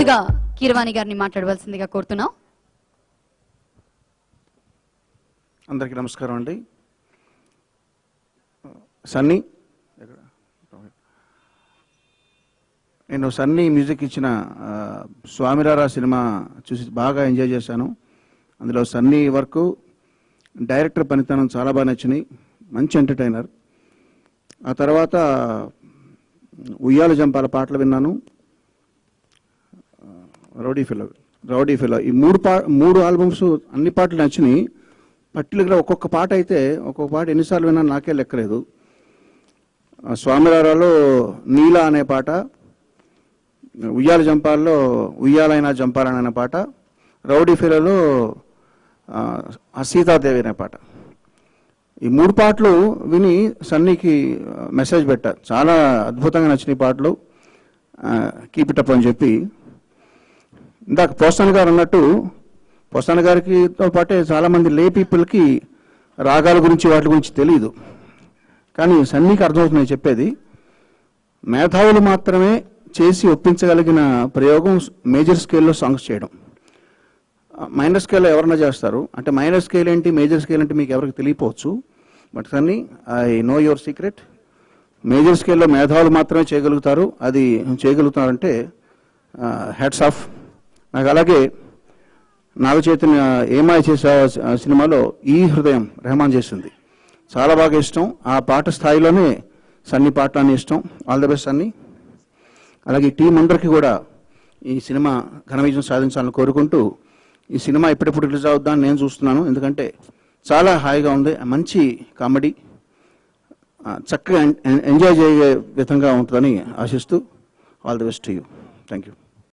ముందుగా కీరవాణి గారిని మాట్లాడవలసిందిగా కోరుతున్నాం. అందరికీ నమస్కారం అండి. సన్నీ, నేను సన్నీ మ్యూజిక్ ఇచ్చిన స్వామిరారా సినిమా చూసి బాగా ఎంజాయ్ చేశాను. అందులో సన్నీ వర్క్, డైరెక్టర్ పనితనం చాలా బాగా నచ్చినాయి. మంచి ఎంటర్టైనర్. ఆ తర్వాత ఉయ్యాల జంపాల పాటలు విన్నాను. రౌడీ ఫిలో ఈ మూడు ఆల్బమ్స్ అన్ని పాటలు నచ్చినాయి. పర్టికులర్గా ఒక్కొక్క పాట అయితే ఒక్కొక్క పాట ఎన్నిసార్లు విన్నా నాకే లెక్కలేదు. స్వామిరారాలో నీలా అనే పాట, ఉయ్యాల జంపాల్లో ఉయ్యాలైనా జంపాలనే పాట, రౌడీ ఫిలోలో సీతాదేవి అనే పాట. ఈ మూడు పాటలు విని సన్నీకి మెసేజ్ పెట్టా. చాలా అద్భుతంగా నచ్చినాయి పాటలు, కీప్ ఇట్ అప్ అని చెప్పి. ఇందాక పోసాని గారు అన్నట్టు, పోసాని గారితో పాటే చాలామంది లే పీపుల్కి రాగాల గురించి వాటి గురించి తెలియదు. కానీ సన్నీకి అర్థమవుతుంది చెప్పేది. మేధావులు మాత్రమే చేసి ఒప్పించగలిగిన ప్రయోగం మేజర్ స్కేల్లో సాంగ్స్ చేయడం. మైనర్ స్కేల్లో ఎవరన్నా చేస్తారు. అంటే మైనర్ స్కేల్ ఏంటి, మేజర్ స్కేల్ అంటే మీకు ఎవరికి తెలియపోవచ్చు. But Sunny, I know your secret. మేజర్ స్కేల్లో మేధావులు మాత్రమే చేయగలుగుతారు. అది చేయగలుగుతారంటే హ్యాట్స్ ఆఫ్. నాకు అలాగే నాగ చైతన్య ఏమాయ చేసే సినిమాలో ఈ హృదయం రెహమాన్ చేసింది, చాలా బాగా ఇష్టం. ఆ పాట స్థాయిలోనే సన్నీ పాటలన్నీ ఇష్టం. All the best Sunny. అలాగే టీం అందరికీ కూడా ఈ సినిమా ఘన విజయం సాధించాలని కోరుకుంటూ, ఈ సినిమా ఎప్పుడెప్పుడు రిలీజ్ అవుద్దా అని నేను చూస్తున్నాను. ఎందుకంటే చాలా హాయిగా ఉంది, మంచి కామెడీ, చక్కగా ఎంజాయ్ చేయే విధంగా ఉంటుందని ఆశిస్తూ all the best to you. Thank you.